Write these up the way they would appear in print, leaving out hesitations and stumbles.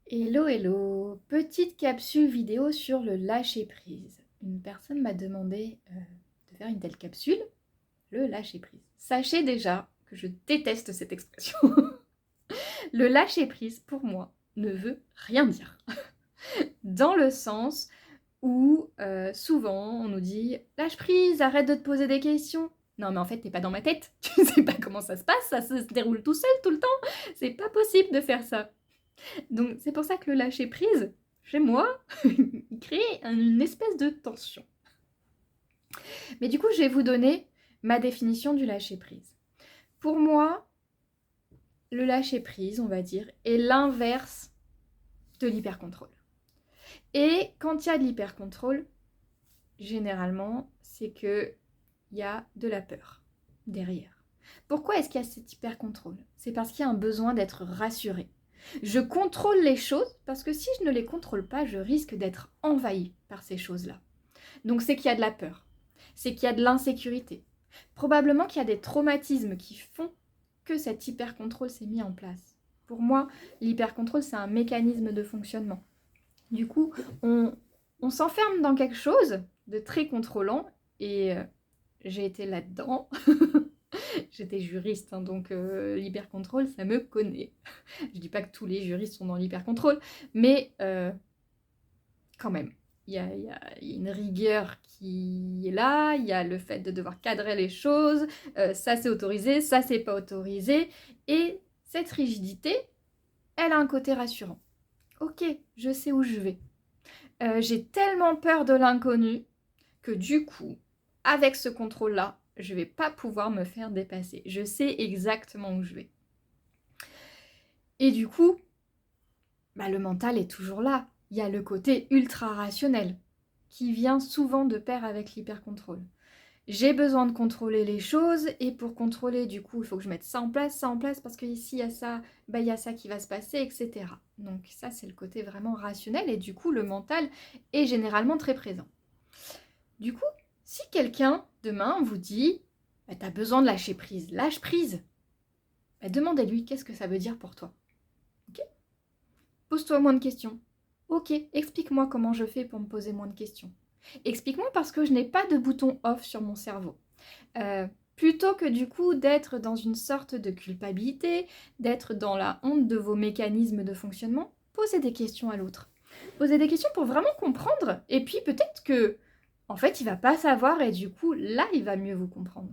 Hello, hello! Petite capsule vidéo sur le lâcher-prise. Une personne m'a demandé de faire une telle capsule, le lâcher-prise. Sachez déjà que je déteste cette expression. Le lâcher-prise, pour moi, ne veut rien dire. Dans le sens où souvent on nous dit « lâche prise, arrête de te poser des questions ». Non mais en fait t'es pas dans ma tête, tu sais pas comment ça se passe, ça se déroule tout seul tout le temps, c'est pas possible de faire ça. Donc c'est pour ça que le lâcher prise, chez moi, il crée une espèce de tension. Mais du coup, je vais vous donner ma définition du lâcher prise. Pour moi, le lâcher prise, on va dire, est l'inverse de l'hypercontrôle. Et quand il y a de l'hypercontrôle, généralement, c'est qu'il y a de la peur derrière. Pourquoi est-ce qu'il y a cet hypercontrôle? C'est parce qu'il y a un besoin d'être rassuré. Je contrôle les choses parce que si je ne les contrôle pas, je risque d'être envahi par ces choses-là. Donc c'est qu'il y a de la peur, c'est qu'il y a de l'insécurité. Probablement qu'il y a des traumatismes qui font que cet hyper-contrôle s'est mis en place. Pour moi, l'hyper-contrôle, c'est un mécanisme de fonctionnement. Du coup, on s'enferme dans quelque chose de très contrôlant et j'ai été là-dedans. J'étais juriste, hein, donc l'hyper-contrôle, ça me connaît. Je dis pas que tous les juristes sont dans l'hyper-contrôle, mais quand même. Il y a une rigueur qui est là, il y a le fait de devoir cadrer les choses, ça c'est autorisé, ça c'est pas autorisé, et cette rigidité, elle a un côté rassurant. Ok, je sais où je vais. J'ai tellement peur de l'inconnu que du coup, avec ce contrôle-là, je vais pas pouvoir me faire dépasser. Je sais exactement où je vais. Et du coup, bah, le mental est toujours là. Il y a le côté ultra rationnel qui vient souvent de pair avec l'hypercontrôle. J'ai besoin de contrôler les choses et pour contrôler, du coup, il faut que je mette ça en place parce qu'ici, il y a ça, bah, il y a ça qui va se passer, etc. Donc ça, c'est le côté vraiment rationnel et du coup, le mental est généralement très présent. Du coup, si quelqu'un, demain, vous dit bah, « t'as besoin de lâcher prise », lâche prise, bah, demandez-lui qu'est-ce que ça veut dire pour toi. Ok ? Pose-toi moins de questions. Ok, explique-moi comment je fais pour me poser moins de questions. Explique-moi parce que je n'ai pas de bouton off sur mon cerveau. Plutôt que du coup d'être dans une sorte de culpabilité, d'être dans la honte de vos mécanismes de fonctionnement, posez des questions à l'autre. Posez des questions pour vraiment comprendre. Et puis peut-être que, en fait, il va pas savoir et du coup, là, il va mieux vous comprendre.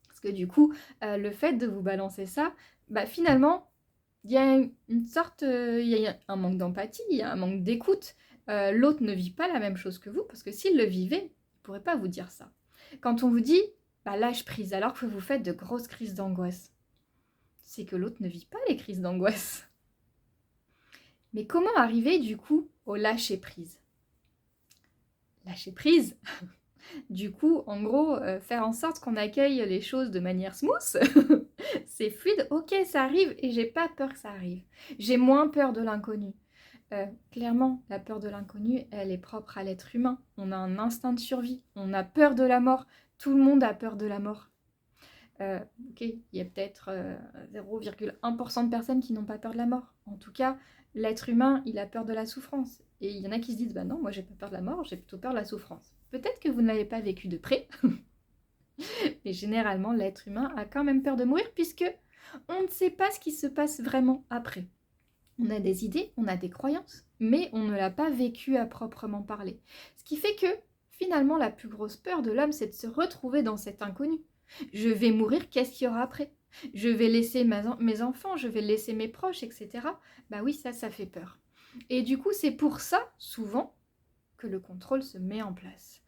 Parce que du coup, le fait de vous balancer ça, bah finalement, il y a une sorte, il y a un manque d'empathie, il y a un manque d'écoute. L'autre ne vit pas la même chose que vous, parce que s'il le vivait, il ne pourrait pas vous dire ça. Quand on vous dit bah, lâche prise alors que vous faites de grosses crises d'angoisse, c'est que l'autre ne vit pas les crises d'angoisse. Mais comment arriver du coup au lâcher prise? Lâcher prise, du coup, en gros, faire en sorte qu'on accueille les choses de manière smooth. C'est fluide, ok, ça arrive et j'ai pas peur que ça arrive. J'ai moins peur de l'inconnu. Clairement, la peur de l'inconnu, elle est propre à l'être humain. On a un instinct de survie, on a peur de la mort. Tout le monde a peur de la mort. Ok, il y a peut-être 0,1% de personnes qui n'ont pas peur de la mort. En tout cas, l'être humain, il a peur de la souffrance. Et il y en a qui se disent, bah non, moi j'ai pas peur de la mort, j'ai plutôt peur de la souffrance. Peut-être que vous ne l'avez pas vécu de près, mais généralement, l'être humain a quand même peur de mourir puisque on ne sait pas ce qui se passe vraiment après. On a des idées, on a des croyances, mais on ne l'a pas vécu à proprement parler. Ce qui fait que, finalement, la plus grosse peur de l'homme, c'est de se retrouver dans cet inconnu. Je vais mourir, qu'est-ce qu'il y aura après? Je vais laisser mes enfants, je vais laisser mes proches, etc. Bah oui, ça fait peur. Et du coup, c'est pour ça, souvent, que le contrôle se met en place.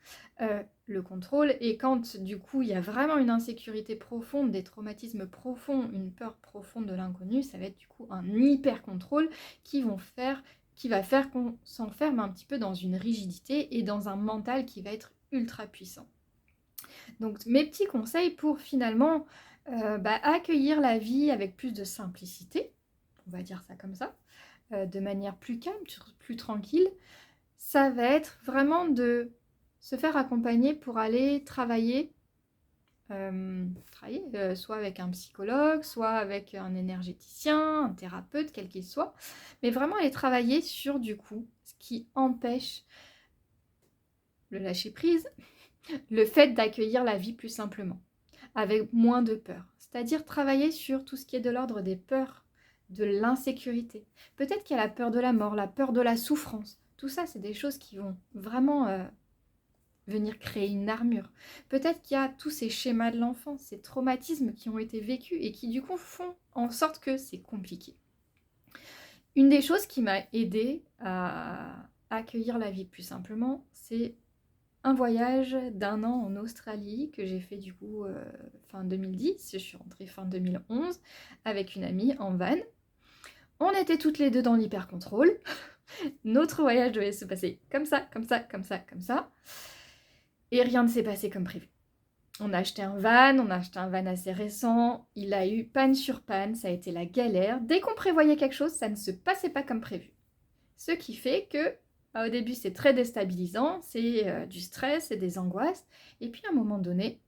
Le contrôle, et quand du coup il y a vraiment une insécurité profonde, des traumatismes profonds, une peur profonde de l'inconnu, ça va être du coup un hyper contrôle qui va faire qu'on s'enferme un petit peu dans une rigidité et dans un mental qui va être ultra puissant. Donc mes petits conseils pour finalement accueillir la vie avec plus de simplicité, on va dire ça comme ça, de manière plus calme, plus tranquille, ça va être vraiment de se faire accompagner pour aller travailler travailler soit avec un psychologue, soit avec un énergéticien, un thérapeute, quel qu'il soit, mais vraiment aller travailler sur du coup ce qui empêche le lâcher prise, le fait d'accueillir la vie plus simplement, avec moins de peur. C'est-à-dire travailler sur tout ce qui est de l'ordre des peurs, de l'insécurité. Peut-être qu'il y a la peur de la mort, la peur de la souffrance. Tout ça, c'est des choses qui vont vraiment venir créer une armure. Peut-être qu'il y a tous ces schémas de l'enfance, ces traumatismes qui ont été vécus et qui du coup font en sorte que c'est compliqué. Une des choses qui m'a aidée à accueillir la vie plus simplement, c'est un voyage d'1 an en Australie que j'ai fait du coup fin 2010, je suis rentrée fin 2011 avec une amie en van. On était toutes les deux dans l'hyper-contrôle. Notre voyage devait se passer comme ça, comme ça, comme ça, comme ça. Et rien ne s'est passé comme prévu. On a acheté un van assez récent, il a eu panne sur panne, ça a été la galère. Dès qu'on prévoyait quelque chose, ça ne se passait pas comme prévu. Ce qui fait que au début, c'est très déstabilisant, c'est du stress, c'est des angoisses. Et puis, à un moment donné,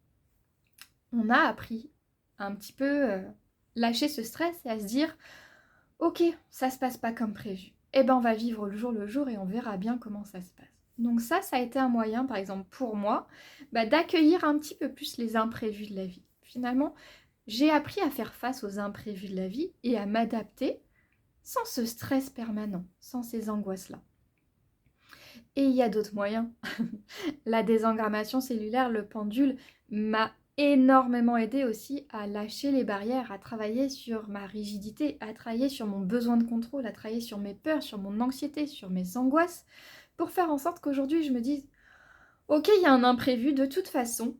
on a appris à un petit peu lâcher ce stress et à se dire « Ok, ça se passe pas comme prévu. Eh ben, on va vivre le jour et on verra bien comment ça se passe. » Donc ça a été un moyen, par exemple, pour moi, d'accueillir un petit peu plus les imprévus de la vie. Finalement, j'ai appris à faire face aux imprévus de la vie et à m'adapter sans ce stress permanent, sans ces angoisses-là. Et il y a d'autres moyens. La désengrammation cellulaire, le pendule, m'a énormément aidé aussi à lâcher les barrières, à travailler sur ma rigidité, à travailler sur mon besoin de contrôle, à travailler sur mes peurs, sur mon anxiété, sur mes angoisses, pour faire en sorte qu'aujourd'hui je me dise « Ok, il y a un imprévu, de toute façon,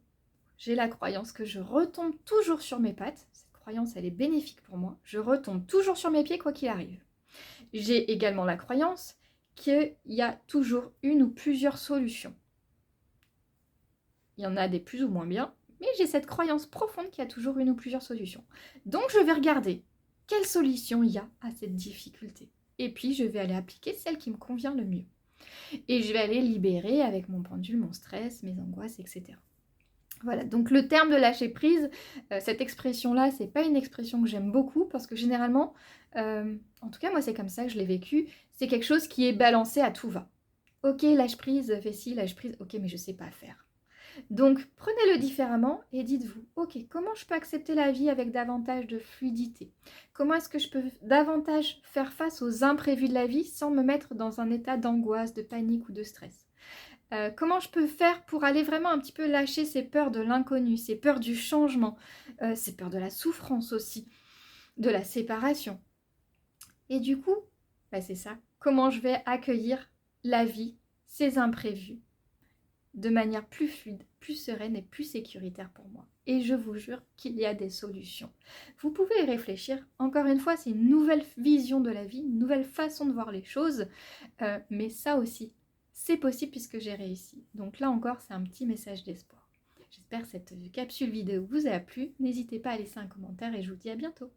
j'ai la croyance que je retombe toujours sur mes pattes. Cette croyance, elle est bénéfique pour moi. Je retombe toujours sur mes pieds quoi qu'il arrive. J'ai également la croyance qu'il y a toujours une ou plusieurs solutions. Il y en a des plus ou moins bien, mais j'ai cette croyance profonde qu'il y a toujours une ou plusieurs solutions. Donc je vais regarder quelle solution il y a à cette difficulté. Et puis je vais aller appliquer celle qui me convient le mieux. Et je vais aller libérer avec mon pendule, mon stress, mes angoisses, etc. Voilà, donc le terme de lâcher prise, cette expression-là, c'est pas une expression que j'aime beaucoup parce que généralement, en tout cas moi c'est comme ça que je l'ai vécu, c'est quelque chose qui est balancé à tout va. Ok, lâche prise, fais ci, lâche prise, ok mais je sais pas faire. Donc prenez-le différemment et dites-vous, ok, comment je peux accepter la vie avec davantage de fluidité? Comment est-ce que je peux davantage faire face aux imprévus de la vie sans me mettre dans un état d'angoisse, de panique ou de stress? Comment je peux faire pour aller vraiment un petit peu lâcher ces peurs de l'inconnu, ces peurs du changement, ces peurs de la souffrance aussi, de la séparation. Et du coup, c'est ça. Comment je vais accueillir la vie, ces imprévus, de manière plus fluide, plus sereine et plus sécuritaire pour moi. Et je vous jure qu'il y a des solutions. Vous pouvez y réfléchir. Encore une fois, c'est une nouvelle vision de la vie, une nouvelle façon de voir les choses. Mais ça aussi, c'est possible puisque j'ai réussi. Donc là encore, c'est un petit message d'espoir. J'espère que cette capsule vidéo vous a plu. N'hésitez pas à laisser un commentaire et je vous dis à bientôt.